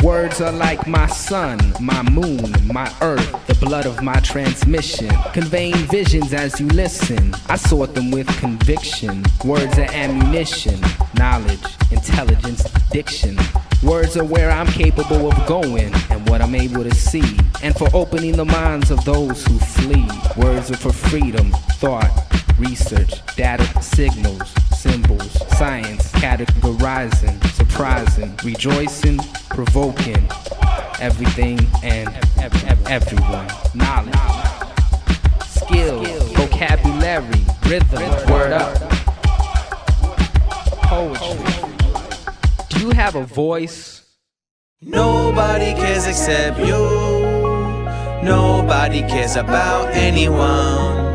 Words are like my sun, my moon, my earth, the blood of my transmission, conveying visions as you listen. I sort them with conviction. Words are ammunition, knowledge, intelligence, diction. Words are where I'm capable of going and what I'm able to see, and for opening the minds of those who flee. Words are for freedom, thought, research, data, signals, symbols, science, categorizing, surprising, rejoicing, provoking, everything and everyone. Knowledge, skill, vocabulary, rhythm, word up, poetry. Do you have a voice? Nobody cares except you. Nobody cares about anyone.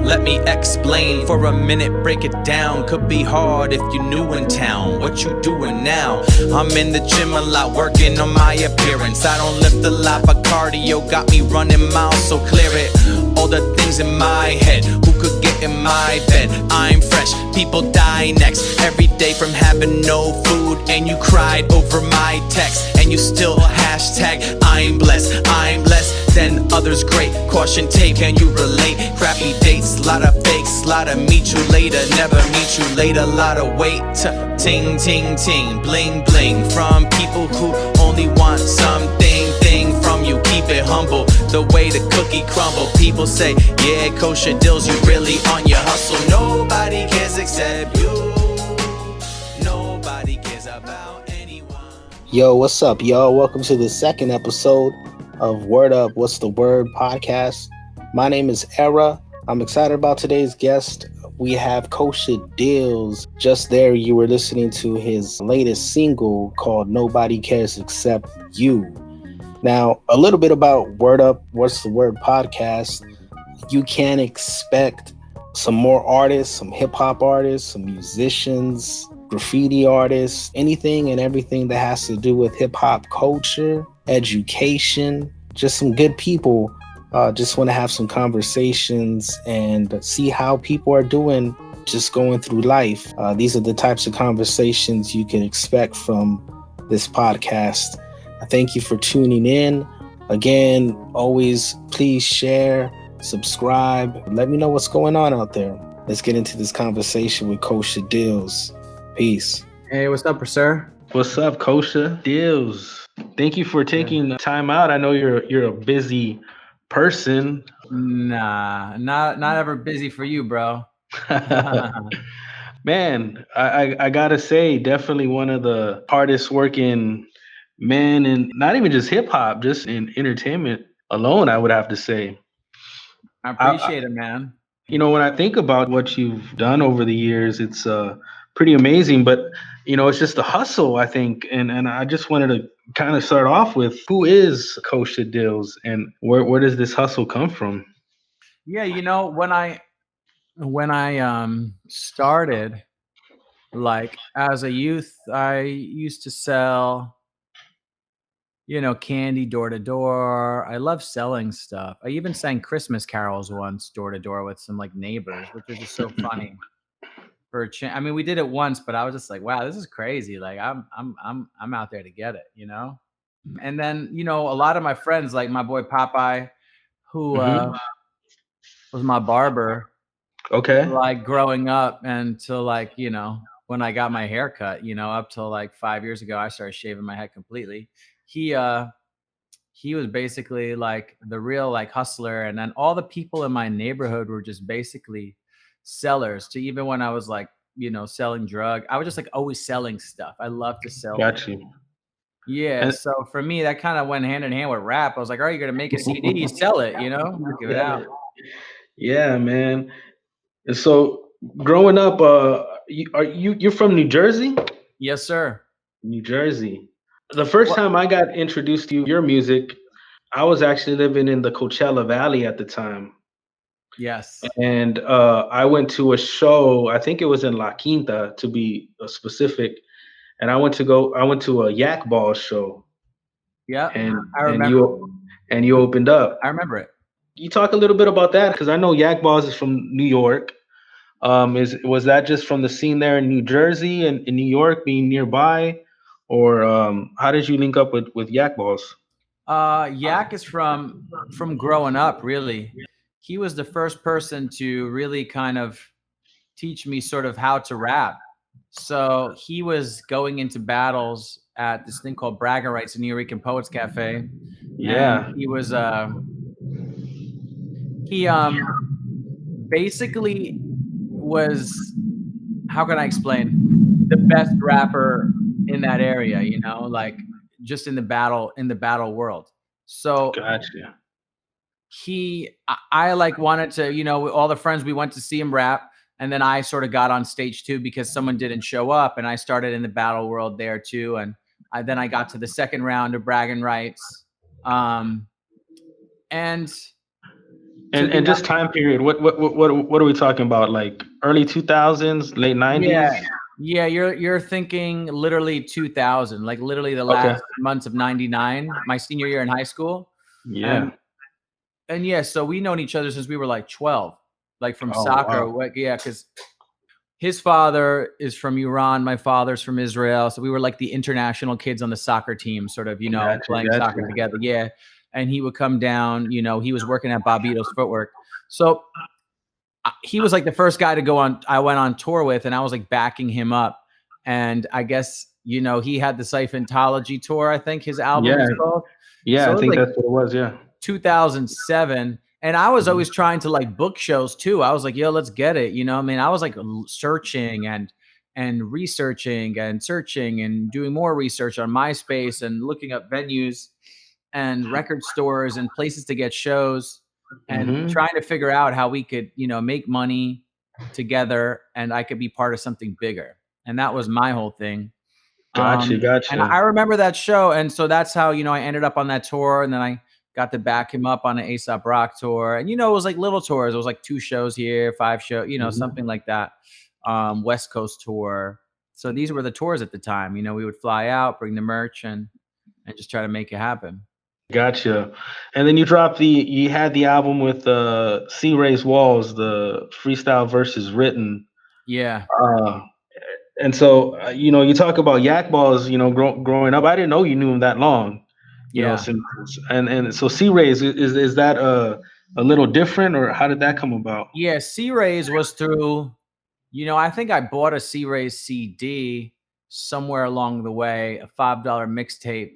Let me explain for a minute, break it down. Could be hard if you new in town. What you doing now? I'm in the gym a lot, working on my appearance. I don't lift a lot, but cardio got me running miles, so clear it. All the things in my head, who could get in my bed? I'm fresh, people die next. Every day from having no food, and you cried over my text, and you still hashtag I'm blessed. I'm less than others, great. Caution tape, can you relate? Crappy dates, lot of fakes, lot of meet you later, never meet you later, lot of wait. Ting, ting, ting, bling, bling, from people who only want something from you. Keep it humble, the way the cookie crumble. People say, yeah, Kosha Dillz, you really on your hustle. Nobody cares except you. Nobody cares about anyone. Yo, what's up, y'all? Welcome to the second episode of Word Up, What's the Word podcast. My name is Era. I'm excited about today's guest. We have Kosha Dillz. Just there, you were listening to his latest single called Nobody Cares Except You. Now, a little bit about Word Up, What's the Word podcast. You can expect some more artists, some hip-hop artists, some musicians, graffiti artists, anything and everything that has to do with hip-hop culture, education, just some good people. Just want to have some conversations and see how people are doing just going through life. These are the types of conversations you can expect from this podcast. Thank you for tuning in. Again, always please share, subscribe. Let me know what's going on out there. Let's get into this conversation with Kosha Dillz. Peace. Hey, what's up, sir? What's up, Kosha Dillz? Thank you for taking time out. I know you're a busy person. Nah, not ever busy for you, bro. Man, I gotta say, definitely one of the hardest working men, and not even just hip hop, just in entertainment alone, I would have to say. I appreciate it, man. You know, when I think about what you've done over the years, it's pretty amazing. But you know, it's just a hustle, I think. And I just wanted to kind of start off with, who is Kosha Dillz, and where does this hustle come from? Yeah, you know, when I started, like as a youth, I used to sell, you know, candy door to door. I love selling stuff. I even sang Christmas carols once door to door with some like neighbors, which was just so funny. I mean, we did it once, but I was just like, wow, this is crazy. Like I'm out there to get it, you know? And then, you know, a lot of my friends, like my boy Popeye, who was my barber. Okay. Like growing up until like, you know, when I got my hair cut, you know, up till like 5 years ago, I started shaving my head completely. He was basically like the real like hustler. And then all the people in my neighborhood were just basically sellers. To even when I was like, you know, selling drug, I was just like always selling stuff. I love to sell. Got you. Yeah. And- so for me, that kind of went hand in hand with rap. I was like, all right, you're gonna make a CD, sell it, you know, give it out. Yeah, man. And so growing up, you're from New Jersey? Yes, sir. New Jersey. The first time I got introduced to your music, I was actually living in the Coachella Valley at the time. Yes. And I went to a show, I think it was in La Quinta to be specific. And I went to a Yak Ball show. Yeah. And I remember. And you opened up. I remember it. You talk a little bit about that, because I know Yak Balls is from New York. Was that just from the scene there in New Jersey and in New York being nearby, or how did you link up with Yak Balls? Yak is from growing up, really. He was the first person to really kind of teach me sort of how to rap. So he was going into battles at this thing called Bragging Rights in New York Poets Cafe. And Yeah, he was he basically was, how can I explain, the best rapper in that area, you know, like just in the battle world. So gotcha. I like wanted to, you know, all the friends, we went to see him rap. And then I sort of got on stage too because someone didn't show up, and I started in the battle world there too. And then I got to the second round of Bragging Rights. And to be And just time period. What are we talking about? Like early 2000s, late Yeah, 90s? yeah, you're thinking literally 2000, like literally the Okay. last months of 99, my senior year in high school. Yeah. And yeah, so we known each other since we were like 12, like from Oh soccer. wow. Yeah, because his father is from Iran, my father's from Israel. So we were like the international kids on the soccer team, sort of, you know, Gotcha. playing Gotcha. soccer together. Yeah. And he would come down, you know, he was working at Bobito's Footwork. So he was like the first guy to go on, I went on tour with, and I was like backing him up. And I guess, you know, he had the Scientology tour, I think his album Yeah. is called. Yeah, So I it was think like that's what it was. Yeah. 2007. And I was Mhm. always trying to like book shows too. I was like, yo, let's get it. You know, I mean, I was like searching and researching and searching and doing more research on MySpace and looking up venues and record stores and places to get shows and Mhm. trying to figure out how we could, you know, make money together and I could be part of something bigger. And that was my whole thing. Gotcha. And Gotcha. I remember that show. And so that's how, you know, I ended up on that tour. And then I got to back him up on an A$AP Rock tour. And, you know, it was like little tours. It was like 2 shows here, 5 shows, you know, Mhm. something like that. West Coast tour. So these were the tours at the time. You know, we would fly out, bring the merch and just try to make it happen. Gotcha. And then you had the album with C-Rayz Walz, the freestyle versus written. Yeah. Uh, and so you talk about Yak Balls, growing up. I didn't know you knew him that long. Yeah. Since and so C-Rayz is that a little different, or how did that come about? Yeah. C-Rayz was through, you know, I think I bought a C-Rayz CD somewhere along the way, a $5 mixtape.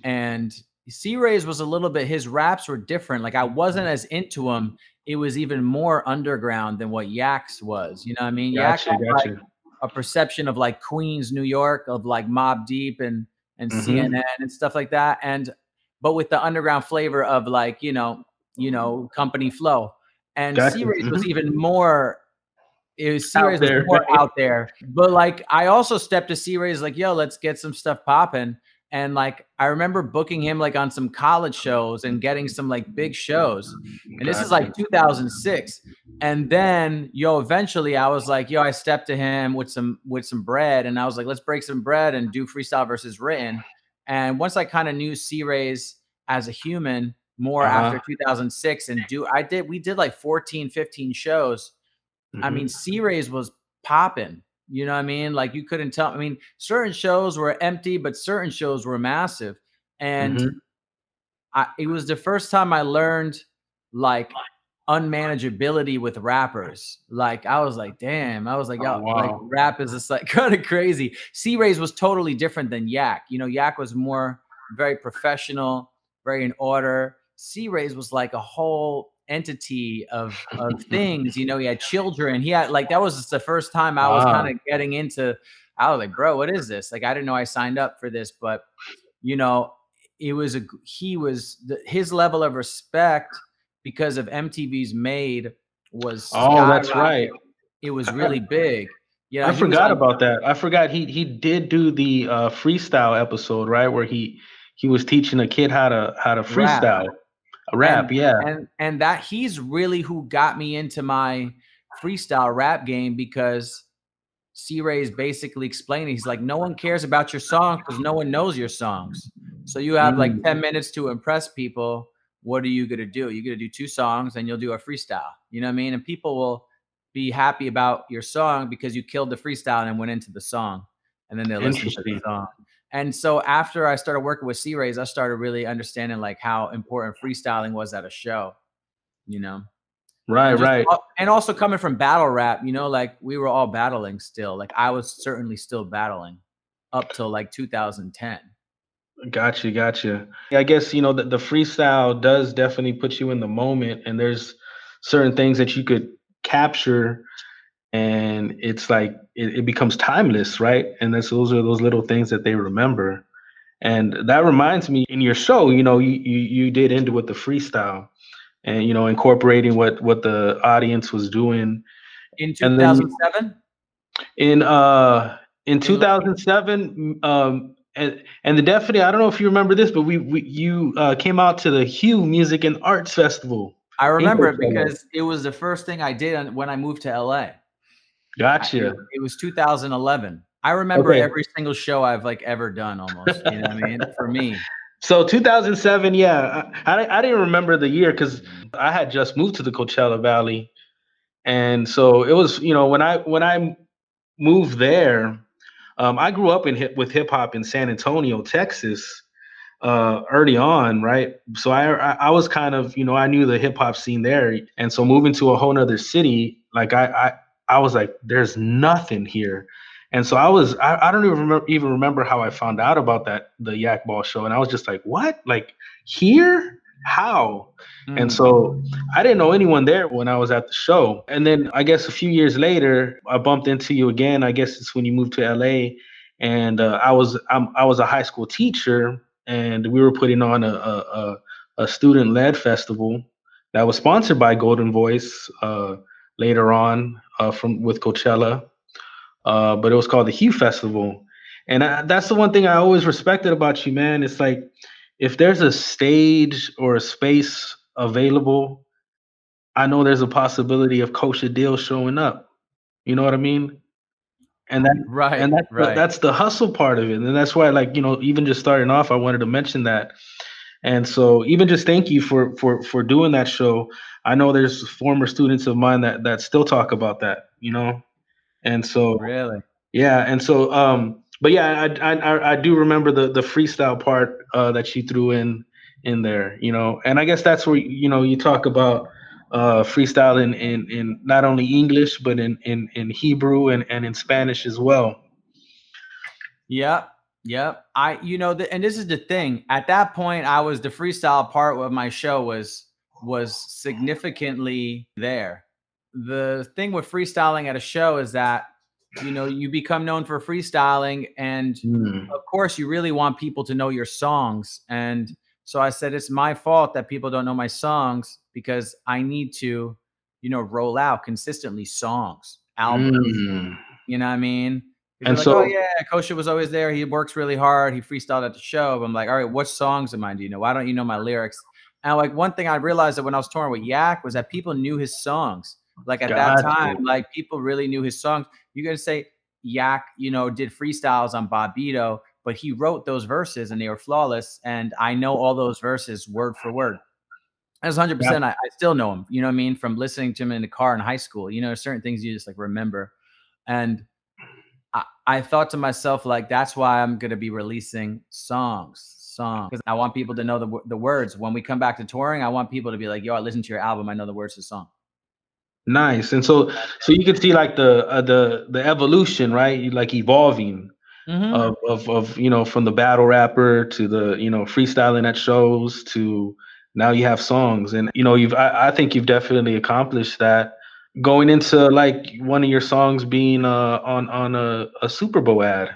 And C-Rayz was a little bit, his raps were different. Like I wasn't as into him. It was even more underground than what Yak's was. You know what I mean? Yak Gotcha, had like gotcha. a perception of like Queens, New York, of like Mobb Deep and Mm-hmm. CNN and stuff like that. And but with the underground flavor of like, company flow. And Gotcha. C-Rayz was Hmm. even more, Out C-Rayz was there, more out there. But like I also stepped to C-Rayz like, yo, let's get some stuff popping. And like I remember booking him like on some college shows and getting some like big shows. And this is Gotcha. like 2006. And then eventually I was like, I stepped to him with some bread, and I was like, let's break some bread and do freestyle versus written. And once I kind of knew C-Rayz as a human more Uh-huh. after 2006, and we did like 14, 15 shows. I Hmm. mean, C-Rayz was popping. You know what I mean? Like you couldn't tell. I mean, certain shows were empty, but certain shows were massive. And Hmm. it was the first time I learned like unmanageability with rappers. Like I was like, damn. I was like, Oh yo, like wow. rap is just like kind of crazy. C-Rayz was totally different than Yak. You know, Yak was more very professional, very in order. C-Rayz was like a whole entity of things. You know, he had children. He had like that was just the first time I was kind Wow. of getting into. I was like, bro, what is this? Like, I didn't know I signed up for this, but you know, his level of respect because of MTV's Made was Oh, that's right. skyrocket. It was really big. I He was forgot on about that. I forgot he did do the freestyle episode, right, where he was teaching a kid how to rap. freestyle, rap. And Yeah. that he's really who got me into my freestyle rap game, because C-Rayz basically explaining, he's like, no one cares about your songs because no one knows your songs. So you have like Mm. 10 minutes to impress people. What are you going to do? You're going to do 2 songs and you'll do a freestyle. You know what I mean? And people will be happy about your song because you killed the freestyle and went into the song. And then they'll listen to the Interesting. song. And so after I started working with C-Rayz, I started really understanding like how important freestyling was at a show, you know. Right, And just right. and also coming from battle rap, you know, like we were all battling still. Like I was certainly still battling up till like 2010. Gotcha, gotcha. Yeah, I guess the freestyle does definitely put you in the moment, and there's certain things that you could capture, and it's like it becomes timeless, right? And those are those little things that they remember. And that reminds me, in your show, you did end with the freestyle, and incorporating what the audience was doing, In and then 2007? in in In like 2007, and the definitely, I don't know if you remember this, but you came out to the Hue Music and Arts Festival I in remember it Coachella. because it was the first thing I did when I moved to LA. Gotcha. It was 2011. I remember Okay. every single show I've like ever done almost, you know what I mean? For me. So 2007, yeah, I didn't remember the year because I had just moved to the Coachella Valley, and so it was, when I moved there, I grew up with hip hop in San Antonio, Texas, early on, right? So I was kind of, I knew the hip hop scene there, and so moving to a whole nother city, like I was like, there's nothing here. And so I don't even remember how I found out about the Yak Ball show, and I was just like, what? Like here? How? And Mm. so I didn't know anyone there when I was at the show. And then I guess a few years later, I bumped into you again. I guess it's when you moved to LA, and I was a high school teacher, and we were putting on a student led festival that was sponsored by Golden Voice, later on, from with Coachella, but it was called the Hue Festival. And that's the one thing I always respected about you, man. It's like, if there's a stage or a space available, I know there's a possibility of Kosha Dillz showing up. You know what I mean? And that Right, and right. that's the hustle part of it. And that's why, like, even just starting off, I wanted to mention that. And so, even just thank you for doing that show. I know there's former students of mine that still talk about that. And so, Really. yeah, and so, but yeah, I do remember the freestyle part, that you threw in there, and I guess that's where you talk about freestyle in not only English, but in Hebrew and in Spanish as well. Yep. Yep. And this is the thing. At that point, I was the freestyle part of my show was significantly there. The thing with freestyling at a show is that you become known for freestyling, and Mm, of course you really want people to know your songs. And so I said it's my fault that people don't know my songs, because I need to roll out consistently songs, albums, mm. you know what I mean? Because And they're like, oh so, yeah, Kosha was always there, he works really hard, he freestyled at the show. But I'm like, all right, what songs of mine do you know? Why don't you know my lyrics? And like, one thing I realized that when I was touring with Yak was that people knew his songs. Like at that gotcha. time, like people really knew his songs. You're gonna say Yak, did freestyles on Bobito, but he wrote those verses and they were flawless. And I know all those verses word for word. That's Yeah. 100%. I still know him, you know what I mean? From listening to him in the car in high school, certain things you just like remember. And I thought to myself, like, that's why I'm going to be releasing songs, because I want people to know the words. When we come back to touring, I want people to be like, yo, I listened to your album, I know the words to the song. Nice. And so you can see, like, the evolution, right? Like, evolving Mm-hmm. of from the battle rapper to the freestyling at shows to now you have songs. And I think you've definitely accomplished that, going into, like, one of your songs being on a Super Bowl ad.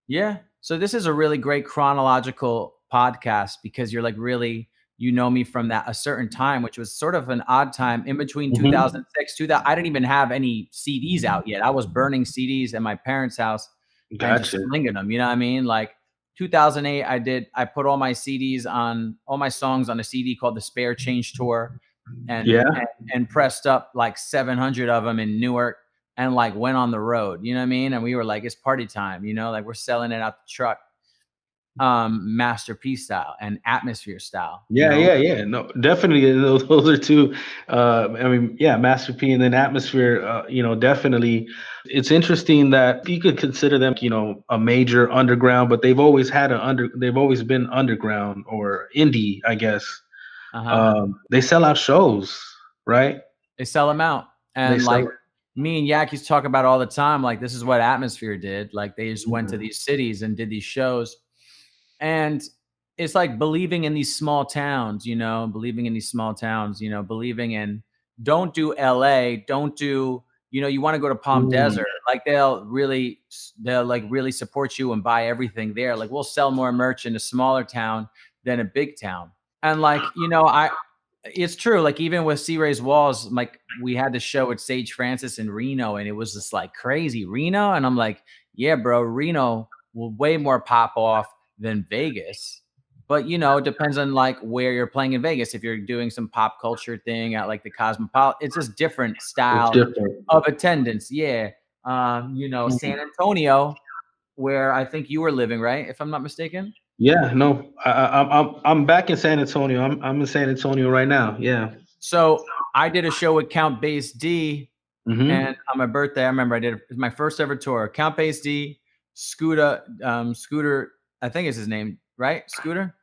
Yeah. So this is a really great chronological podcast, because you're like, really, me from a certain time, which was sort of an odd time in between Hmm. 2006 I didn't even have any CDs out yet. I was burning CDs at my parents' house and just Gotcha. slinging them. You know what I mean? Like 2008, I put all my all my songs on a CD called the Spare Change Tour, and Yeah. and pressed up like 700 of them in Newark, and like went on the road, you know what I mean? And we were like, it's party time, like we're selling it out the truck. masterpiece style and atmosphere style, you Yeah, know? yeah, yeah. No, definitely. Those are two. I mean, yeah, Master P and then Atmosphere. Definitely. It's interesting that you could consider them, a major underground, but they've always had They've always been underground or indie, I guess. Uh-huh. They sell out shows, right? They sell them out. They And sell. like me and Yak used to talk about all the time, like this is what Atmosphere did. Like they just went to Mhm. these cities and did these shows. And it's like believing in these small towns, believing in these small towns, believing in don't do LA, don't do, you want to go to Palm Mm. Desert. Like they'll like really support you and buy everything there. Like we'll sell more merch in a smaller town than a big town. And like, it's true. Like even with C-Rayz Walz, like we had the show with Sage Francis in Reno, and it was just like crazy Reno. And I'm like, yeah, bro, Reno will way more pop off than Vegas. But it depends on like where you're playing in Vegas. If you're doing some pop culture thing at like the Cosmopolitan, it's just different It's style different. of attendance. Yeah. San Antonio, where I think you were living, right? If I'm not mistaken. Yeah, no, I'm back in San Antonio. I'm in San Antonio right now. Yeah. So I did a show with Count Bass D, Mm-hmm. and on my birthday, I remember it was my first ever tour. Count Bass D, Scooter, I think is his name, right? Scooter?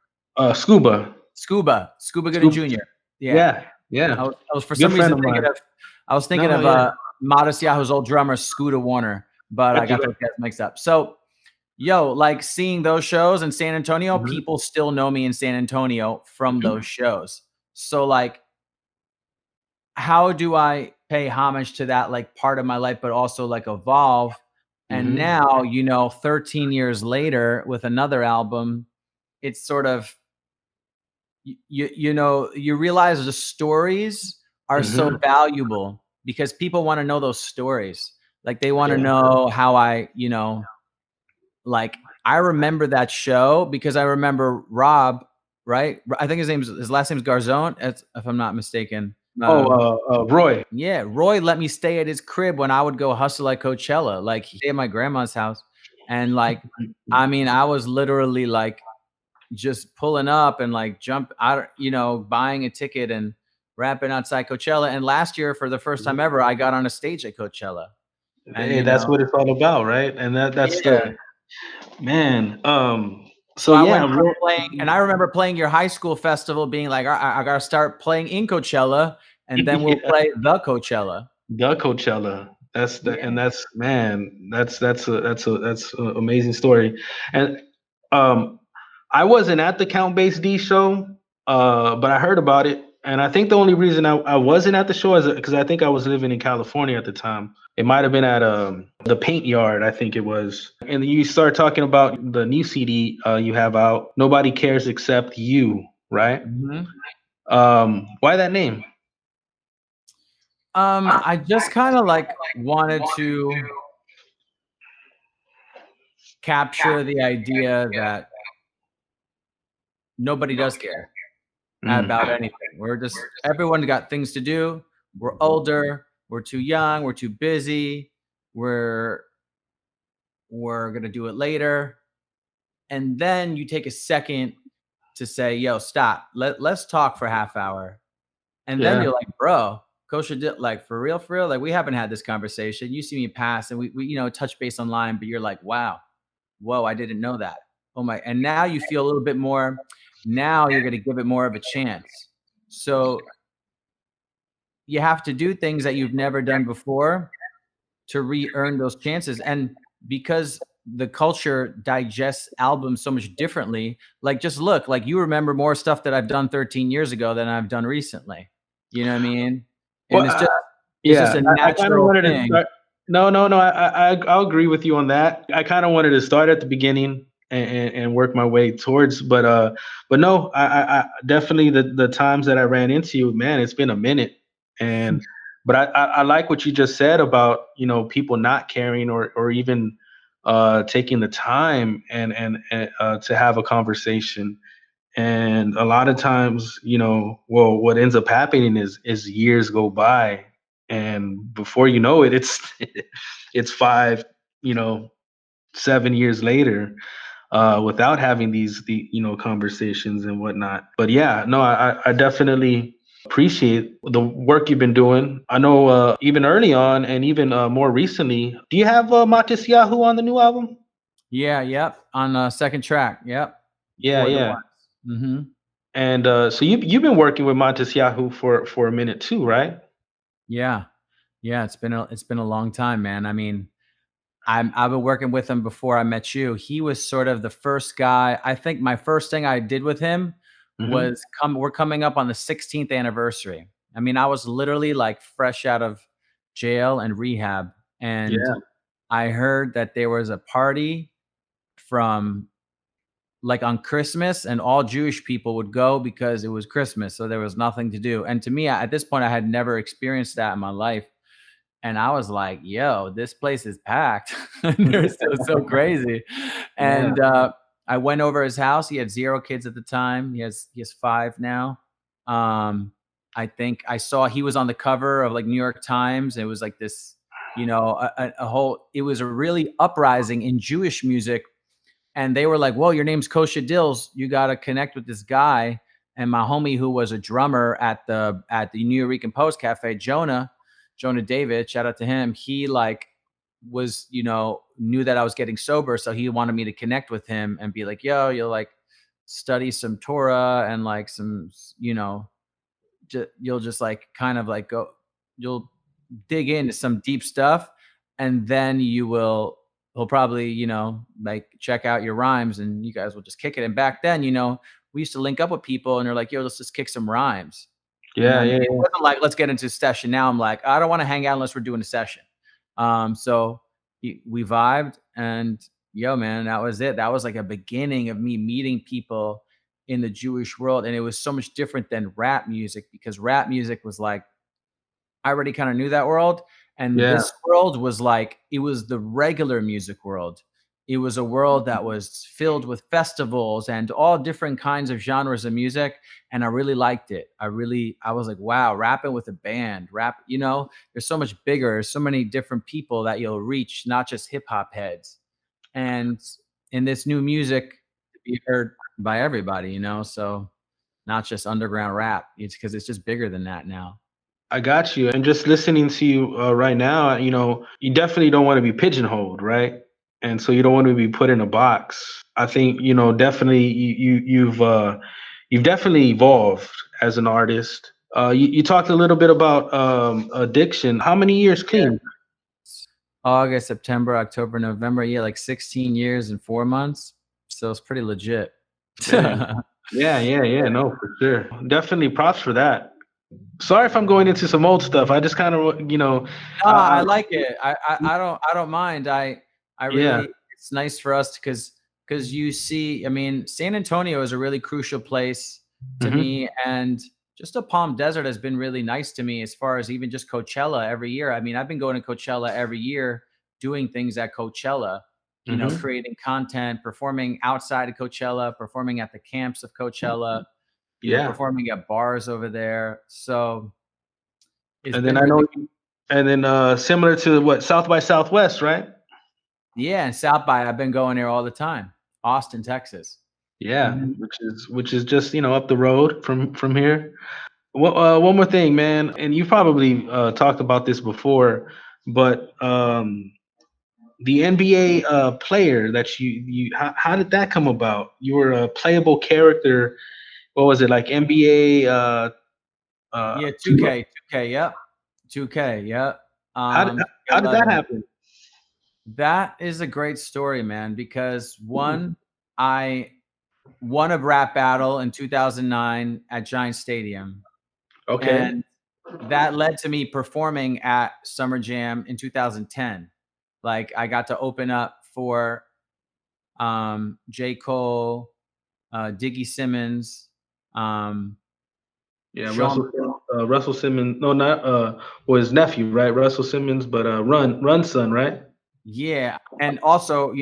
Scuba. Scuba Gooding Scuba. Jr. Yeah. Yeah, I yeah. was for Good some friend reason of thinking mine. of I was thinking No, of yeah. Matisyahu's old drummer, Scooter Warner, but I got those guys mixed up. So like seeing those shows in San Antonio, Mhm. people still know me in San Antonio from those shows. So like, how do I pay homage to that like part of my life, but also like evolve? And Mhm. now, 13 years later with another album, it's sort of you realize the stories are so Mhm. valuable because people want to know those stories. Like they want to Yeah. know how like I remember that show because I remember Rob, right? I think his last name's Garzone, if I'm not mistaken. Roy. Yeah, Roy let me stay at his crib when I would go hustle at Coachella. Like he stayed at my grandma's house, and like, I mean, I was literally like just pulling up and like jump out, buying a ticket and rapping outside Coachella. And last year, for the first time ever, I got on a stage at Coachella, and Hey, that's what it's all about, right? And that's yeah. the man. So So I yeah, went from playing, and I remember playing your high school festival, being like, I gotta start playing in Coachella, and then we'll yeah, play the Coachella. the Coachella. That's the Yeah. and that's man. That's an amazing story. And um, I wasn't at the Count Bass D show, but I heard about it. And I think the only reason I wasn't at the show is because I think I was living in California at the time. It might have been at the Paint Yard, I think it was. And then you start talking about the new CD you have out, Nobody Cares Except You, right? Mhm. Why that name? I just kind of like wanted to capture the idea that nobody does care Mm, about anything. Everyone got things to do. We're older. We're too young. We're too busy. We're we're gonna do it later. And then you take a second to say, "Yo, stop. Let's talk for a half hour." And then yeah. you're like, "Bro, Kosha did like for real, for real. Like we haven't had this conversation. You see me pass, and we touch base online, but you're like, wow, whoa, I didn't know that. Oh my!" And now you feel a little bit more. Now you're gonna give it more of a chance. So you have to do things that you've never done before to re-earn those chances. And because the culture digests albums so much differently, like just look, like you remember more stuff that I've done 13 years ago than I've done recently. You know what I mean? Well, And it's just yeah, a I kind of natural wanted to thing. start. No, no, no. I'll agree with you on that. I kind of wanted to start at the beginning and work my way towards, but no, I definitely the times that I ran into you, man, it's been a minute, and but I like what you just said about people not caring or even taking the time and to have a conversation. And a lot of times, well, what ends up happening is years go by, and before you know it, it's it's 5, 7 years later. without having the conversations and whatnot. But yeah, no, I definitely appreciate the work you've been doing. I know even early on and even more recently. Do you have Matisyahu on the new album? Yeah, yep. On second track, yep. Yeah, For the yeah. ones. Mm-hmm. And so you've been working with Matisyahu for a minute too, right? Yeah, yeah. It's been a long time, man. I mean, I've been working with him before I met you. He was sort of the first guy. I think my first thing I did with him Hmm. was we're coming up on the 16th anniversary. I mean, I was literally like fresh out of jail and rehab, and Yeah, I heard that there was a party from like on Christmas, and all Jewish people would go because it was Christmas, so there was nothing to do. And to me, at this point, I had never experienced that in my life. And I was like, yo, this place is packed. It was so crazy. yeah, And I went over his house. He had 0 kids at the time. He has 5 now. Um, I think I saw he was on the cover of like New York Times. It was like this, a whole, it was a really uprising in Jewish music. And they were like, "Whoa, your name's Kosha Dillz. You got to connect with this guy." And my homie, who was a drummer at the New Eureka Post Cafe, Jonah David, shout out to him. He like was, knew that I was getting sober, so he wanted me to connect with him and be like, "Yo, you'll like study some Torah and like some, you'll just like kind of like you'll dig into some deep stuff, and then he'll probably, like check out your rhymes and you guys will just kick it." And back then, we used to link up with people and they're like, "Yo, let's just kick some rhymes." You know yeah, what I mean? yeah, It yeah. wasn't like, let's get into a session. Now I'm like, I don't want to hang out unless we're doing a session. So we vibed, and yo, man, that was it. That was like a beginning of me meeting people in the Jewish world. And it was so much different than rap music, because rap music was like, I already kind of knew that world. And Yeah. this world was like, it was the regular music world. It was a world that was filled with festivals and all different kinds of genres of music. And I really liked it. I was like, wow, rapping with a band, there's so much bigger. There's so many different people that you'll reach, not just hip hop heads. And in this new music, to be heard by everybody, so not just underground rap. It's because it's just bigger than that now. I got you. And just listening to you right now, you definitely don't want to be pigeonholed, right? And so you don't want to be put in a box. I think, definitely you've definitely evolved as an artist. You talked a little bit about addiction. How many years clean? August, September, October, November. Yeah, like 16 years and 4 months. So it's pretty legit. Man. Yeah, yeah, yeah. No, for sure. Definitely props for that. Sorry if I'm going into some old stuff. I just kind of, I like it. I don't mind. I yeah. really, it's nice for us because you see, I mean, San Antonio is a really crucial place to Hmm. me, and just the Palm Desert has been really nice to me, as far as even just Coachella every year. I mean, I've been going to Coachella every year, doing things at Coachella, Hmm. creating content, performing outside of Coachella, performing at the camps of Coachella, Yeah. performing at bars over there. So it's And then been I really, know, and then similar to what South by Southwest, right? yeah. And South by, I've been going there all the time. Austin, Texas. Yeah, Mhm. which is just up the road from here. One more thing, man, and you probably talked about this before, but the NBA player that how did that come about? You were a playable character. What was it like? NBA. Yeah, 2K, 2K, yep. 2K, yep. How did how did that 2K11. happen? That is a great story, man, because one, I won a rap battle in 2009 at Giant Stadium, Okay. and that led to me performing at Summer Jam in 2010. Like, I got to open up for J. Cole, Diggy Simmons, um, Yeah, Sean. Russell Simmons. No, not well, his nephew, right? Russell Simmons, but Run's son, right? Yeah. And also,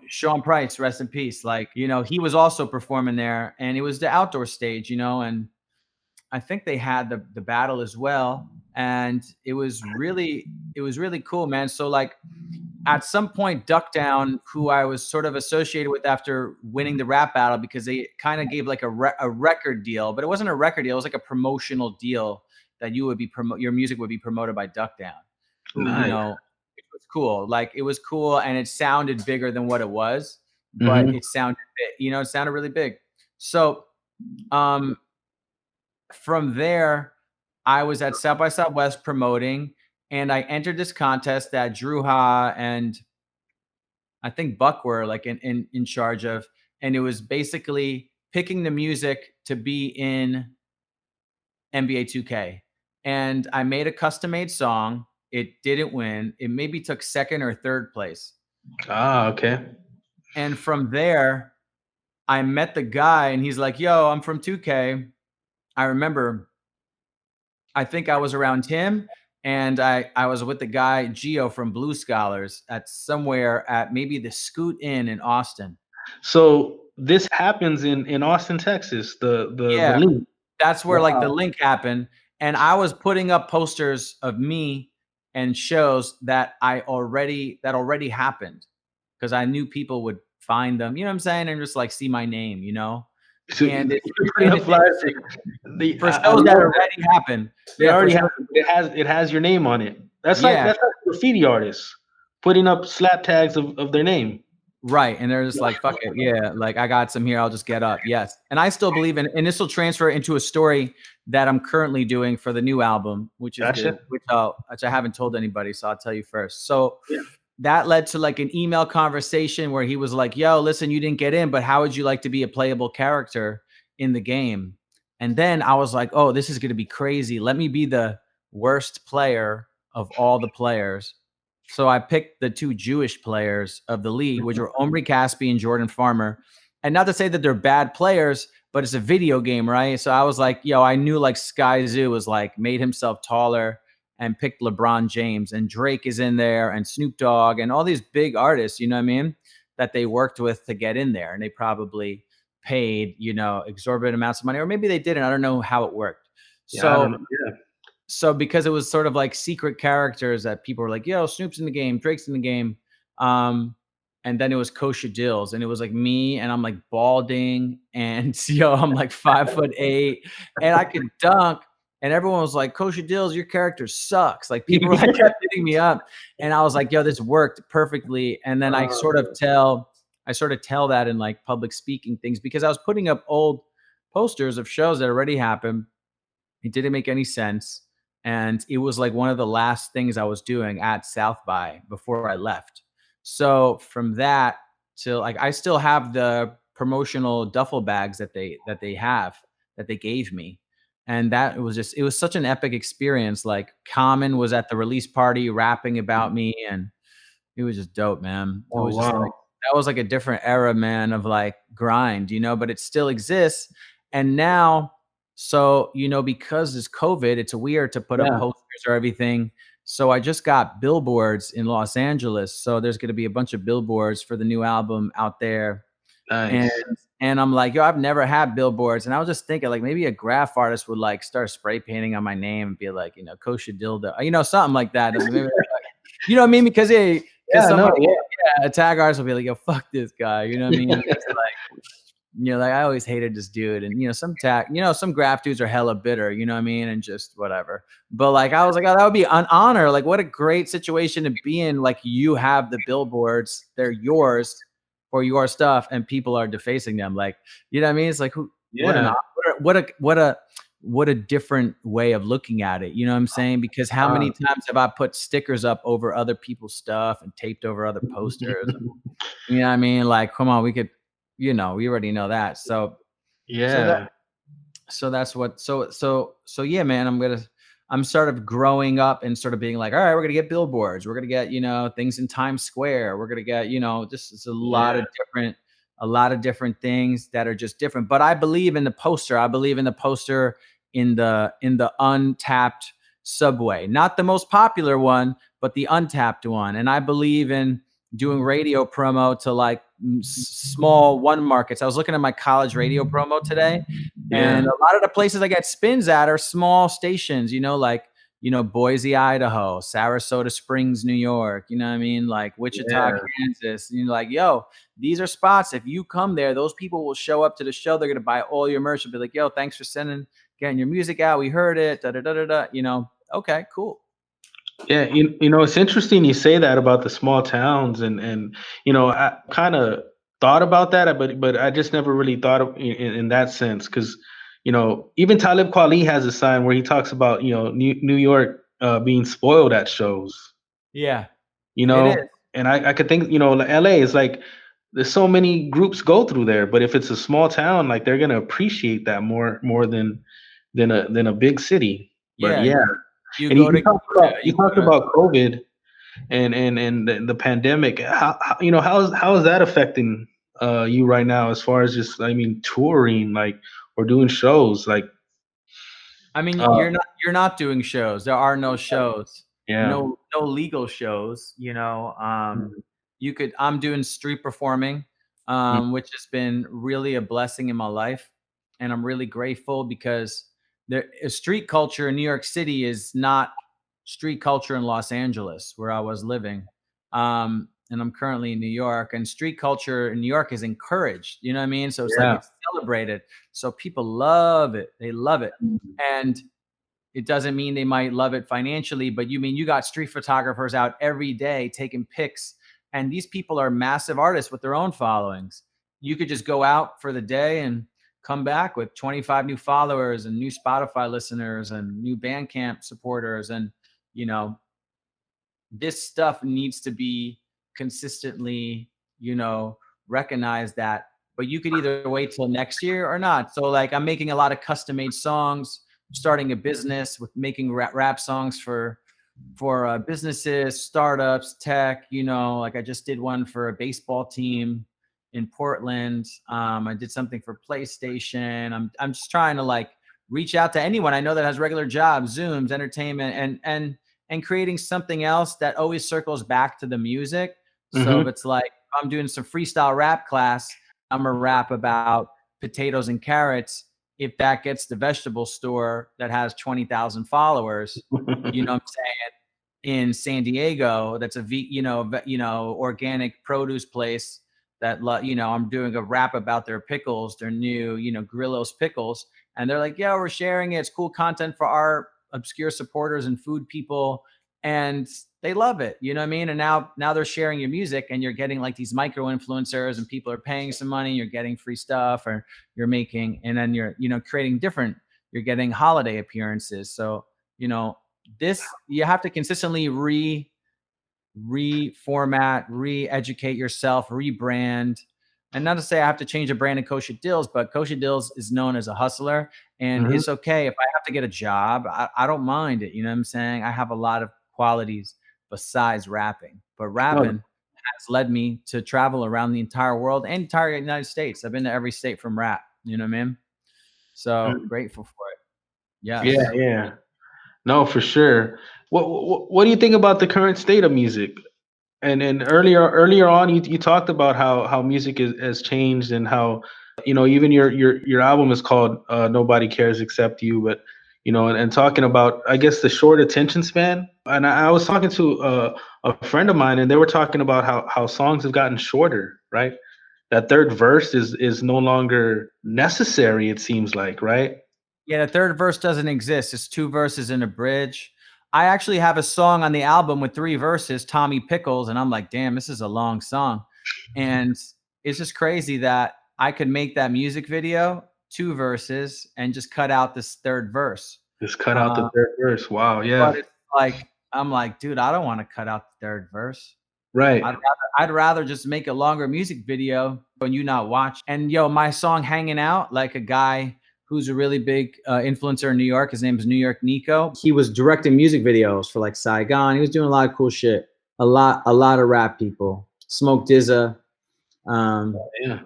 Sean Price, rest in peace. Like, he was also performing there, and it was the outdoor stage, and I think they had the battle as well. And it was really cool, man. So like, at some point, Duck Down, who I was sort of associated with after winning the rap battle, because they kind of gave like a record deal, but it wasn't a record deal. It was like a promotional deal that you would be your music would be promoted by Duck Down, who, Nice. it was cool. Like it was cool, and it sounded bigger than what it was, but it sounded big, it sounded really big. So, from there, I was at South by Southwest promoting, and I entered this contest that Drew Ha and I think Buck were like in charge of, and it was basically picking the music to be in NBA 2K. And I made a custom made song. It didn't win. It maybe took second or third place. Ah, okay. And from there, I met the guy, and he's like, "Yo, I'm from 2K." I remember, I think I was around him, and I was with the guy Gio from Blue Scholars at somewhere at maybe the Scoot Inn in Austin. So this happens in Austin, Texas. The link. That's where like the link happened, and I was putting up posters of me and shows that already happened, because I knew people would find them. You know what I'm saying? And just like see my name. So And you're putting up flyers for shows that already happened. They already have it has your name on it. That's like graffiti artists putting up slap tags of their name. Right. And they're just like, fuck it. Yeah. Like I got some here. I'll just get up. Yes. And I still believe in, and this will transfer into a story that I'm currently doing for the new album, which is good, which I haven't told anybody. So I'll tell you first. So that led to like an email conversation where he was like, "Yo, listen, you didn't get in, but how would you like to be a playable character in the game?" And then I was like, "Oh, this is going to be crazy. Let me be the worst player of all the players." So I picked the two Jewish players of the league, which were Omri Caspi and Jordan Farmer. And not to say that they're bad players, but it's a video game, right? So I was like, yo, I knew like Sky Zoo was like made himself taller and picked LeBron James, and Drake is in there, and Snoop Dogg, and all these big artists, you know what I mean, that they worked with to get in there. And they probably paid, exorbitant amounts of money, or maybe they didn't. I don't know how it worked. So because it was sort of like secret characters that people were like, yo, Snoop's in the game, Drake's in the game. And then it was Kosha Dillz, and it was like me, and I'm like balding, and I'm like 5'8", and I could dunk. And everyone was like, Kosha Dillz, your character sucks. Like people were like kept hitting me up. And I was like, yo, this worked perfectly. And then I sort of tell that in like public speaking things, because I was putting up old posters of shows that already happened. It didn't make any sense. And it was like one of the last things I was doing at South by before I left. So from that till like, I still have the promotional duffel bags that they gave me. And that was it was such an epic experience. Like Common was at the release party rapping about me, and it was just dope, man. It was just like, that was like a different era, man, of like grind, but it still exists. And now, so, because it's COVID, it's weird to put up posters or everything. So I just got billboards in Los Angeles. So there's going to be a bunch of billboards for the new album out there. Nice. And I'm like, yo, I've never had billboards. And I was just thinking like maybe a graph artist would like start spray painting on my name and be like, Kosha Dillz, something like that. You know what I mean? Because a tag artist will be like, yo, fuck this guy. You know what I mean? It's like, I always hated this dude. And, some graph dudes are hella bitter, you know what I mean? And just whatever. But like, I was like, oh, that would be an honor. Like, what a great situation to be in. Like, you have the billboards, they're yours for your stuff, and people are defacing them. Like, you know what I mean? It's like, what a different way of looking at it. You know what I'm saying? Because how many times have I put stickers up over other people's stuff and taped over other posters? You know what I mean? Like, come on, we could, we already know that. So yeah. So that's what, so yeah, man, I'm sort of growing up and sort of being like, all right, we're going to get billboards. We're going to get, things in Times Square. We're going to get, just it's a lot of different things that are just different. But I believe in the poster. I believe in the poster in the untapped subway, not the most popular one, but the untapped one. And I believe in doing radio promo to like small one markets. I was looking at my college radio promo today, and a lot of the places I get spins at are small stations, like you know, Boise, Idaho, Sarasota Springs, New York, you know what I mean? Like Wichita, Yeah. Kansas. And you're like, yo, these are spots. If you come there, those people will show up to the show. They're going to buy all your merch and be like, yo, thanks for getting your music out. We heard it. Da, da, da, da, da. You know, okay, cool. Yeah, you know, it's interesting you say that about the small towns, and you know, I kind of thought about that, but I just never really thought of in that sense because you know, even Talib Kweli has a sign where he talks about you know New York being spoiled at shows, Yeah, you it know, is. and I could think you know like LA is like there's so many groups go through there, but if it's a small town, like they're gonna appreciate that more than a big city. But Yeah, yeah, you and go to, you talked about COVID and the pandemic. You know how is that affecting you right now as far as just I mean touring like or doing shows like I mean, uh you're not doing shows. There are no shows. yeah. No legal shows, you know. I'm doing street performing, Mhm. which has been really a blessing in my life, and I'm really grateful because there street culture in New York City is not street culture in Los Angeles, where I was living. And I'm currently in New York, and street culture in New York is encouraged. You know what I mean? So it's like Yeah. it's celebrated. So people love it. They love it. And it doesn't mean they might love it financially, but you got street photographers out every day taking pics, and these people are massive artists with their own followings. You could just go out for the day and come back with 25 new followers and new Spotify listeners and new Bandcamp supporters. And, you know, this stuff needs to be consistently, you know, recognized that, but you could either wait till next year or not. So like I'm making a lot of custom made songs, starting a business with making rap songs for businesses, startups, tech, you know, like I just did one for a baseball team in Portland. I did something for PlayStation. I'm just trying to like reach out to anyone I know that has regular jobs, Zooms, entertainment, and creating something else that always circles back to the music. So if Hmm. it's like I'm doing some freestyle rap class, I'm gonna rap about potatoes and carrots. If that gets the vegetable store that has 20,000 followers, you know what I'm saying, in San Diego, that's organic produce place that, you know, I'm doing a rap about their pickles, their new, you know, Grillo's pickles. And they're like, yeah, we're sharing it. It's cool content for our obscure supporters and food people. And they love it. You know what I mean? And now they're sharing your music and you're getting like these micro influencers and people are paying some money. You're getting free stuff or you're making, and then you're, you know, creating different, you're getting holiday appearances. So, you know, you have to consistently reformat, re-educate yourself, rebrand. And not to say I have to change the brand of Kosha Dillz, but Kosha Dillz is known as a hustler. And Hmm. it's okay if I have to get a job. I don't mind it. You know what I'm saying? I have a lot of qualities besides rapping. But No, rapping has led me to travel around the entire world and entire United States. I've been to every state from rap. You know what I mean? So grateful for it. yeah, Yes. yeah. No, for sure. What do you think about the current state of music? And earlier on, you talked about how music has changed and how you know even your album is called Nobody Cares Except You, but you know and talking about I guess the short attention span. And I was talking to a friend of mine, and they were talking about how songs have gotten shorter, right? That third verse is no longer necessary. It seems like, right? Yeah, the third verse doesn't exist. It's two verses and a bridge. I actually have a song on the album with three verses, Tommy Pickles, and I'm like, damn, this is a long song. And it's just crazy that I could make that music video, two verses, and just cut out this third verse. Just cut out the Uh, third verse. Wow. but Yeah. it's like, I'm like, dude, I don't want to cut out the third verse. Right. I'd rather just make a longer music video and you not watch. And yo, my song "Hanging Out," like a guy who's a really big influencer in New York. His name is New York Nico. He was directing music videos for like Saigon. He was doing a lot of cool shit. A lot of rap people. Smoke Dizza. Yeah.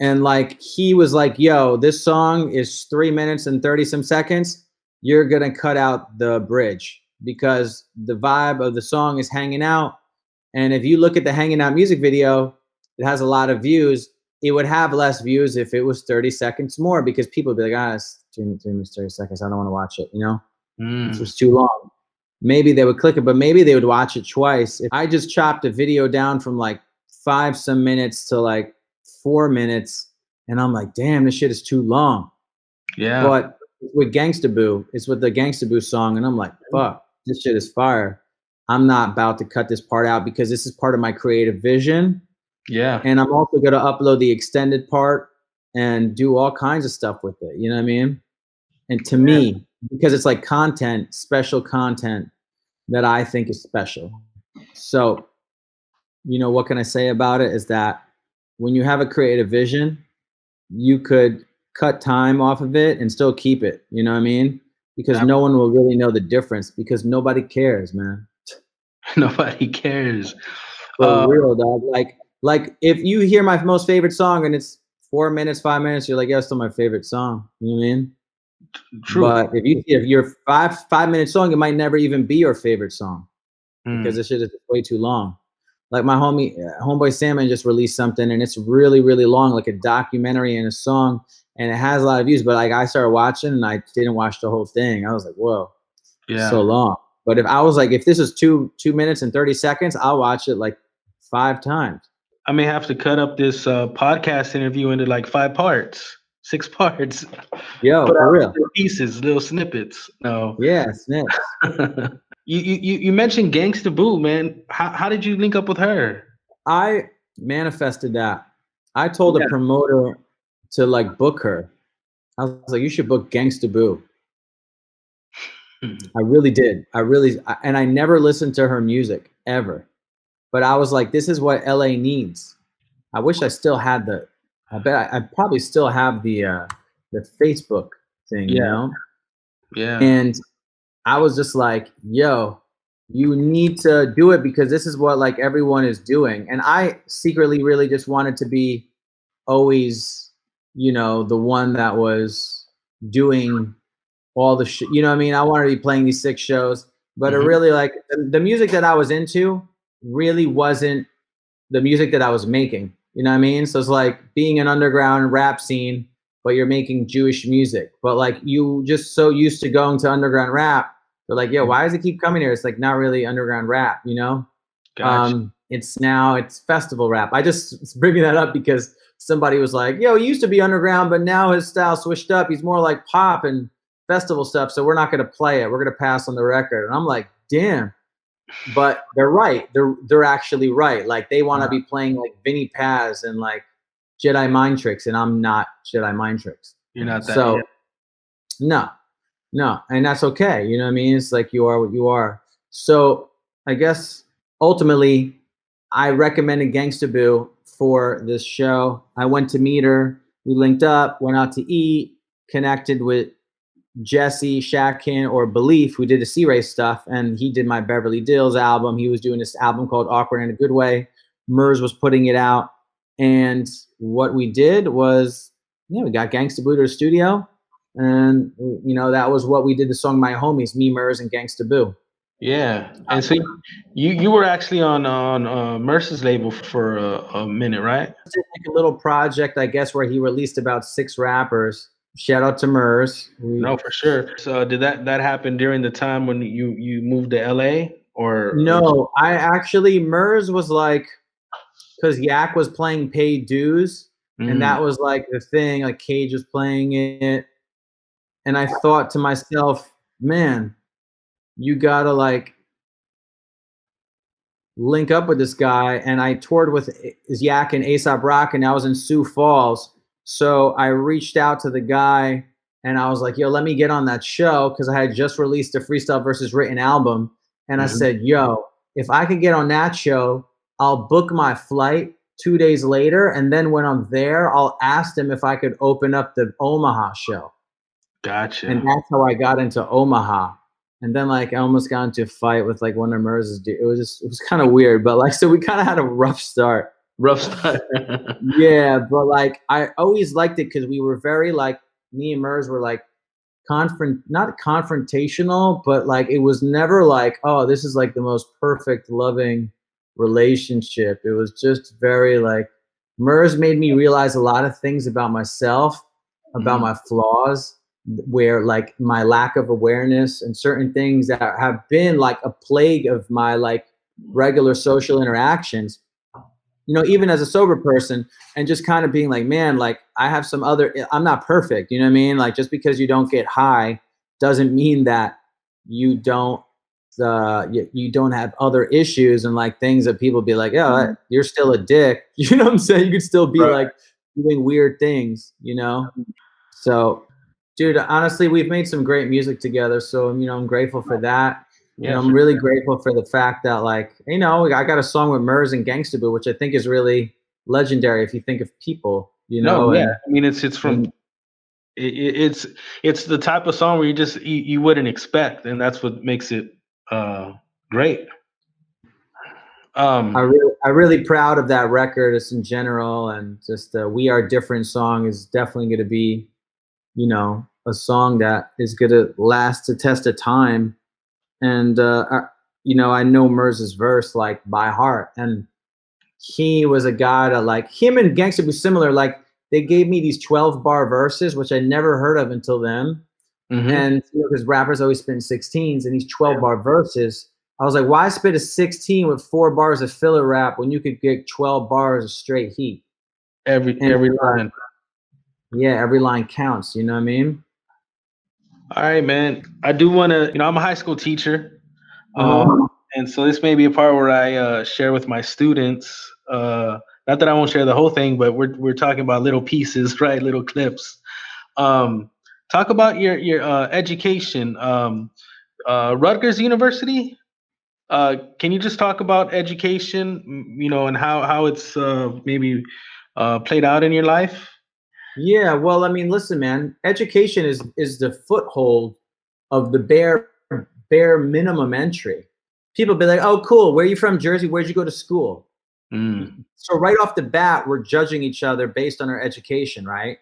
And like he was like, yo, this song is 3 minutes and 30 some seconds. You're gonna cut out the bridge because the vibe of the song is hanging out. And if you look at the Hanging Out music video, it has a lot of views. It would have less views if it was 30 seconds more because people would be like, it's 3 minutes, 30 seconds. I don't want to watch it, you know? This was too long. Maybe they would click it, but maybe they would watch it twice. If I just chopped a video down from like 5 some minutes to like 4 minutes, and I'm like, damn, this shit is too long. Yeah. But with Gangsta Boo, it's with the Gangsta Boo song, and I'm like, fuck, this shit is fire. I'm not about to cut this part out because this is part of my creative vision. Yeah. And I'm also going to upload the extended part and do all kinds of stuff with it. You know what I mean? And to me, because it's like content, special content that I think is special. So, you know, what can I say about it is that when you have a creative vision, you could cut time off of it and still keep it. You know what I mean? Because no one will really know the difference because nobody cares, man. Nobody cares. For real, dog. Like if you hear my most favorite song and it's 4 minutes, 5 minutes, you're like, yeah, it's still my favorite song. You know what I mean? True. But if your 5-minute song, it might never even be your favorite song because this shit is way too long. Like my homeboy Salmon just released something and it's really, really long, like a documentary and a song, and it has a lot of views. But like I started watching and I didn't watch the whole thing. I was like, whoa, so long. But if I was like, if this is 2 minutes and 30 seconds, I'll watch it like 5 times. I may have to cut up this podcast interview into like 5 parts, 6 parts. Yo, Put for out real. little pieces, little snippets. No. Yeah, snips. You mentioned Gangsta Boo, man. How did you link up with her? I manifested that. I told a promoter to like book her. I was like, you should book Gangsta Boo. I really did. And I never listened to her music ever. But I was like, this is what LA needs. I wish I still had I probably still have the Facebook thing, you know? Yeah. And I was just like, yo, you need to do it because this is what like everyone is doing. And I secretly really just wanted to be always, you know, the one that was doing all the shit. You know what I mean? I wanted to be playing these 6 shows, but it really like the music that I was into really wasn't the music that I was making. You know what I mean? So it's like being an underground rap scene, but you're making Jewish music. But like you just so used to going to underground rap, they're like, yo, why does it keep coming here? It's like not really underground rap, you know? Gotcha. It's festival rap. I just bringing that up because somebody was like, yo, he used to be underground, but now his style switched up. He's more like pop and festival stuff. So we're not going to play it. We're going to pass on the record. And I'm like, damn. But they're right. They're actually right. Like they want to be playing like Vinnie Paz and like Jedi Mind Tricks, and I'm not Jedi Mind Tricks. You're not that. So no, and that's okay. You know what I mean? It's like you are what you are. So I guess ultimately, I recommended Gangsta Boo for this show. I went to meet her. We linked up, went out to eat, connected with Jesse Shakin or Belief, who did the C-Rayz stuff, and he did my Beverly Dillz album. He was doing this album called Awkward in a Good Way. Murs was putting it out, and what we did was, we got Gangsta Boo to the studio, and you know that was what we did. The song "My Homies," me, Murs, and Gangsta Boo. Yeah, and so you were actually on Murs' label for a minute, right? Did like a little project, I guess, where he released about 6 rappers. Shout out to Murs. No, for sure. So did that happen during the time when you moved to LA or? No, I actually, Murs was like, because Yak was playing Paid Dues, and that was like the thing, like Cage was playing it. And I thought to myself, man, you gotta like link up with this guy. And I toured with Yak and A$AP Rock, and I was in Sioux Falls. So I reached out to the guy and I was like, yo, let me get on that show because I had just released a Freestyle versus Written album. And I said, yo, if I could get on that show, I'll book my flight 2 days later. And then when I'm there, I'll ask them if I could open up the Omaha show. Gotcha. And that's how I got into Omaha. And then like I almost got into a fight with like one of Murs' dudes. It was kind of weird, but like, so we kind of had a rough start. Yeah, but like I always liked it because we were very like, me and Murs were like not confrontational, but like it was never like, oh, this is like the most perfect loving relationship. It was just very like, Murs made me realize a lot of things about myself, about my flaws, where like my lack of awareness and certain things that have been like a plague of my like regular social interactions, you know, even as a sober person, and just kind of being like, man, like I have some other, I'm not perfect. You know what I mean? Like just because you don't get high doesn't mean that you don't, you don't have other issues and like things that people be like, oh, you're still a dick. You know what I'm saying? You could still be like doing weird things, you know? So, dude, honestly, we've made some great music together. So, you know, I'm grateful for that. Yeah, And I'm really grateful for the fact that, like, you know, I got a song with Murs and Gangsta Boo, which I think is really legendary if you think of people, you know. No, yeah. And, I mean, it's from it's the type of song where you wouldn't expect, and that's what makes it great. I'm really proud of that record just in general, and just "We Are Different" song is definitely going to be, you know, a song that is going to last the test of time. And you know, I know Murs's verse like by heart, and he was a guy that, like, him and Gangsta Boo similar. Like they gave me these 12-bar verses, which I never heard of until then. And you know, because rappers always spit 16s, and these 12-bar verses, I was like, why spit a 16 with 4 bars of filler rap when you could get 12 bars of straight heat? Every line. Yeah, every line counts. You know what I mean? All right, man. I do want to, you know, I'm a high school teacher. Uh-huh. And so this may be a part where I share with my students. Not that I won't share the whole thing, but we're talking about little pieces, right? Little clips. Talk about your education. Rutgers University. Can you just talk about education, you know, and how it's maybe played out in your life? Yeah, well, I mean, listen, man, education is the foothold of the bare minimum entry. People be like, "Oh, cool. Where are you from, Jersey? Where'd you go to school?" So right off the bat, we're judging each other based on our education, right?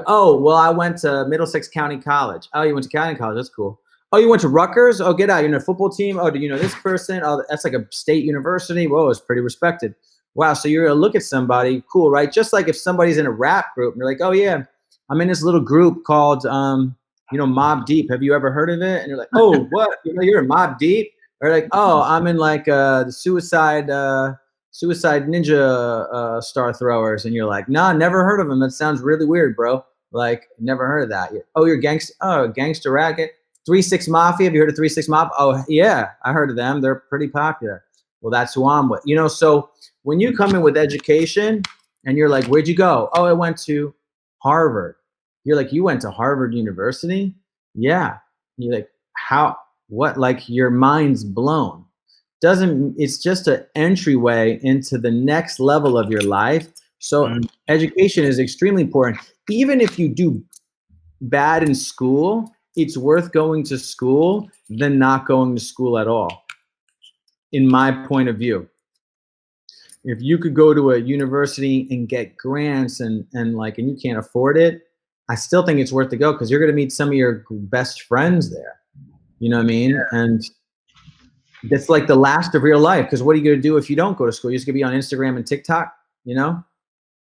Oh, well, I went to Middlesex County College. Oh, you went to county college. That's cool. Oh, you went to Rutgers? Oh, get out. You're in a football team. Oh, do you know this person? Oh, that's like a state university. Whoa, it's pretty respected. Wow, so you're gonna look at somebody, cool, right? Just like if somebody's in a rap group and you're like, oh yeah, I'm in this little group called you know, Mob Deep. Have you ever heard of it? And you're like, oh, what? You know, you're in Mob Deep? Or like, oh, I'm in like the Suicide Ninja Star Throwers, and you're like, nah, never heard of them. That sounds really weird, bro. Like, never heard of that. Oh, you're Gangsta Racket, 3-6 Mafia. Have you heard of 3-6 Mob? Oh yeah, I heard of them. They're pretty popular. Well, that's who I'm with. You know, so when you come in with education and you're like, where'd you go? Oh, I went to Harvard. You're like, you went to Harvard University? Yeah. You're like, how, what? Like your mind's blown. It's just an entryway into the next level of your life. So education is extremely important. Even if you do bad in school, it's worth going to school than not going to school at all, in my point of view. If you could go to a university and get grants and you can't afford it, I still think it's worth to go because you're going to meet some of your best friends there. You know what I mean? Yeah. And that's like the last of real life. Because what are you going to do if you don't go to school? You're just going to be on Instagram and TikTok, you know?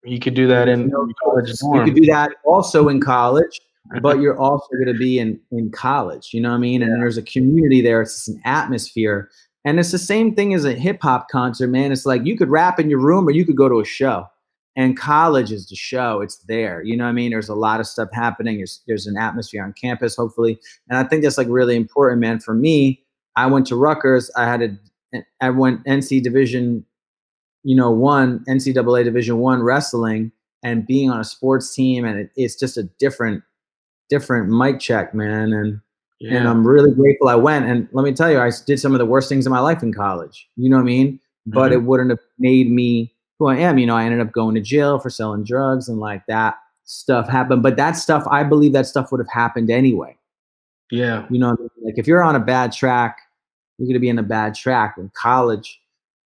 You could do that in college. You could do that also in college, but you're also going to be in college. You know what I mean? And there's a community there. It's just an atmosphere. And it's the same thing as a hip hop concert, man. It's like you could rap in your room or you could go to a show. And college is the show. It's there. You know what I mean? There's a lot of stuff happening. There's an atmosphere on campus, hopefully. And I think that's like really important, man. For me, I went to Rutgers. I went NCAA Division I wrestling and being on a sports team. And it's just a different mic check, man. And I'm really grateful I went. And let me tell you, I did some of the worst things in my life in college. You know what I mean? But it wouldn't have made me who I am. You know, I ended up going to jail for selling drugs and like that stuff happened. But that stuff, I believe that stuff would have happened anyway. Yeah. You know, like if you're on a bad track, you're going to be in a bad track. And college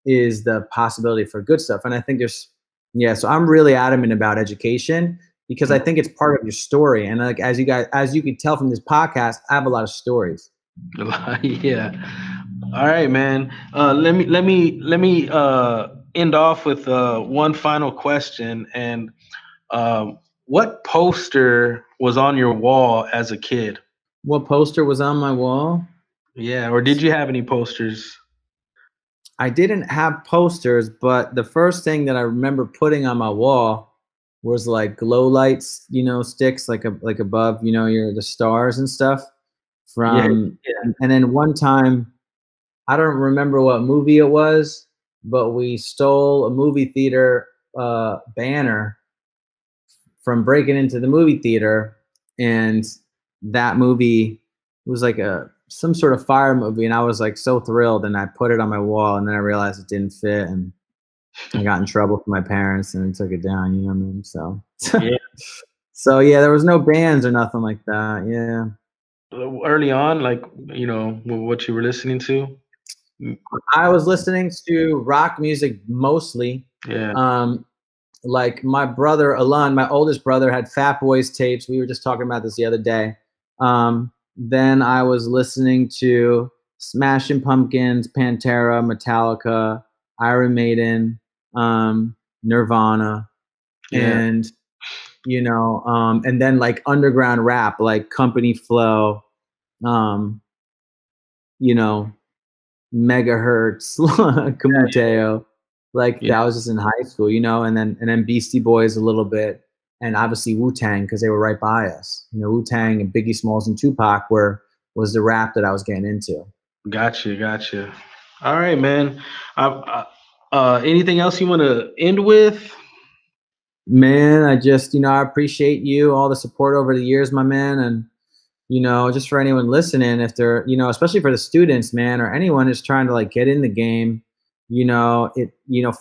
is the possibility for good stuff. And I think so I'm really adamant about education because I think it's part of your story. And like, as you can tell from this podcast, I have a lot of stories. Yeah. All right, man. Let me end off with one final question. And what poster was on your wall as a kid? What poster was on my wall? Yeah, or did you have any posters? I didn't have posters, but the first thing that I remember putting on my wall was like glow lights, sticks like above, the stars and stuff. Yeah. And then one time, I don't remember what movie it was, but we stole a movie theater banner from breaking into the movie theater, and that movie was like some sort of fire movie, and I was like so thrilled, and I put it on my wall, and then I realized it didn't fit, and I got in trouble from my parents and took it down, you know what I mean? So Yeah. so yeah, there was no bands or nothing like that. Yeah. Early on, like, what you were listening to? I was listening to rock music mostly. Yeah. Like my brother Alan, my oldest brother, had Fat Boys tapes. We were just talking about this the other day. Then I was listening to Smashing Pumpkins, Pantera, Metallica, Iron Maiden, Nirvana, and and then like underground rap, like Company Flow, Megahertz, Kamuteo. That was just in high school, and then Beastie Boys a little bit, and obviously Wu-Tang because they were right by us. Wu-Tang and Biggie Smalls and Tupac was the rap that I was getting into. Gotcha. All right, man. Anything else you want to end with? Man, I just, I appreciate you, all the support over the years, my man, and just for anyone listening, if they're, especially for the students, man, or anyone who's trying to like get in the game.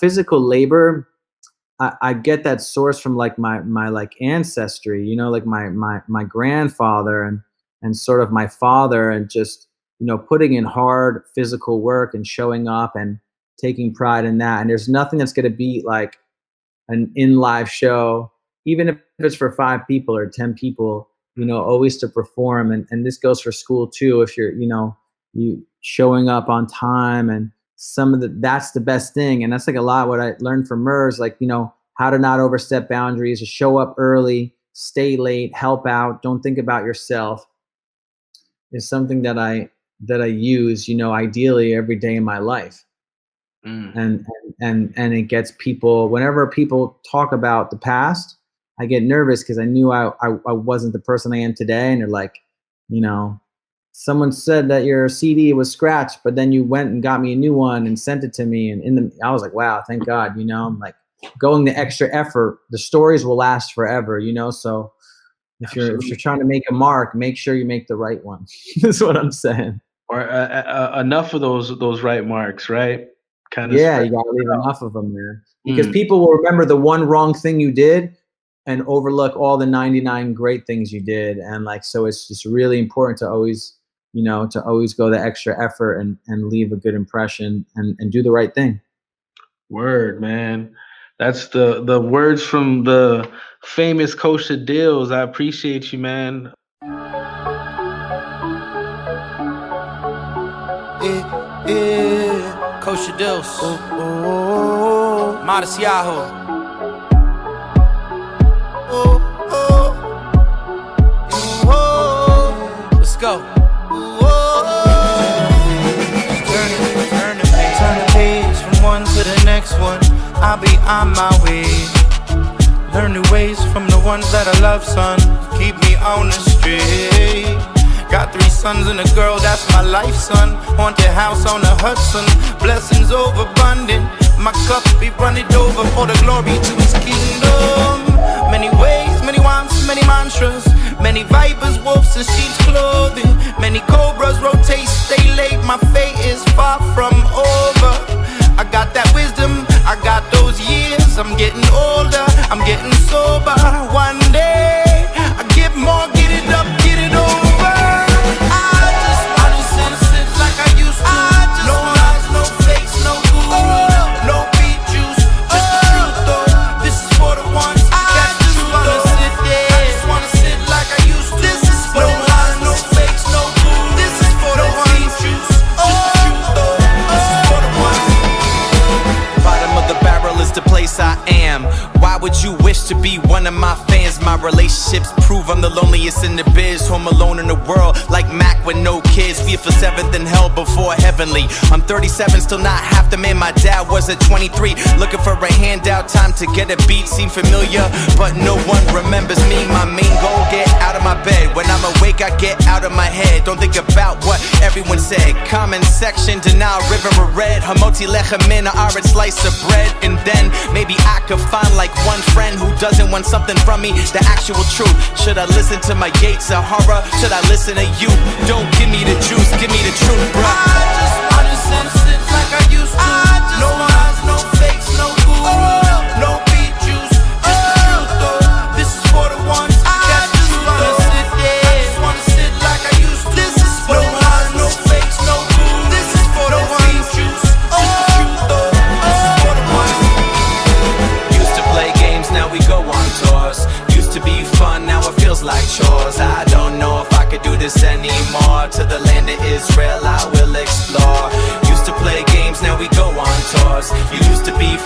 Physical labor, I get that source from like my like ancestry, like my grandfather and sort of my father, and just, putting in hard physical work and showing up and taking pride in that. And there's nothing that's going to beat like an in live show, even if it's for 5 people or 10 people, always to perform. And this goes for school too. If you're, you showing up on time, and that's the best thing. And that's like a lot what I learned from Murs, like, how to not overstep boundaries, to show up early, stay late, help out, don't think about yourself, is something that I use, ideally every day in my life. And it gets people, whenever people talk about the past, I get nervous because I knew I wasn't the person I am today. And they're like, someone said that your CD was scratched, but then you went and got me a new one and sent it to me. And I was like, wow, thank God, I'm like going the extra effort. The stories will last forever, So if you're trying to make a mark, make sure you make the right one. That's what I'm saying. Or enough of those right marks, right? Yeah, you gotta leave enough of them there, because people will remember the one wrong thing you did and overlook all the 99 great things you did. And like, so it's just really important to always, go the extra effort and leave a good impression and do the right thing. Word, man. That's the words from the famous Kosha Dillz. I appreciate you, man. Kosha Dillz. Matisyahu. Let's go. Turn the page from one to the next one. I'll be on my way. Learn new ways from the ones that I love, son. Keep me on the straight. Got 3 sons and a girl, that's my life, son. Haunted house on the Hudson. Blessings overabundant. My cup be running over for the glory to his kingdom. Many ways, many wants, many mantras. Many vipers, wolves, and sheep's clothing. Many cobras rotate, stay late. My fate is far from over. I got that wisdom, I got those years. I'm getting older, I'm getting sober. One day, I get more, get it up, get it over. I just wanna sit like I used to. No lies, no fakes, no Google, no beat juice, just the truth though. This is for the ones that just wanna sit there. I just wanna sit like I used to. This is for no lies, no fakes, no Google. This is for the ones juice, just the truth though. This is for the ones. Bottom of the barrel is the place I am. Why would you wish to be one of my fans? My I'm the loneliest in the biz, home alone in the world, like Mac with no kids. We for 7th in hell before heavenly. I'm 37, still not half the man my dad was at 23. Looking for a handout, time to get a beat. Seem familiar, but no one remembers me. My main goal, get out of my bed. When I'm awake, I get out of my head. Don't think about what everyone said. Comment section, denial, river of red. Hamoti lechem in a orange slice of bread. And then maybe I could find like one friend who doesn't want something from me, the actual truth. Should I listen to my gates of horror? Should I listen to you? Don't give me the juice, give me the truth, bro. I just wanna sentence like I used to. No lies, no fakes, no guru, no beat juice, just the truth though. This is for the ones that just wanna sit there. I just wanna sit like I used to. This is for no lies, no fakes, no guru. This is for the ones juice, just the truth though. This is for the ones. Used to play games, now we go on tours. Used to be fun, now it feels like chores. I don't know if I could do this anymore. To the land of Israel I will explore. Used to play games, now we go on tours. You used to be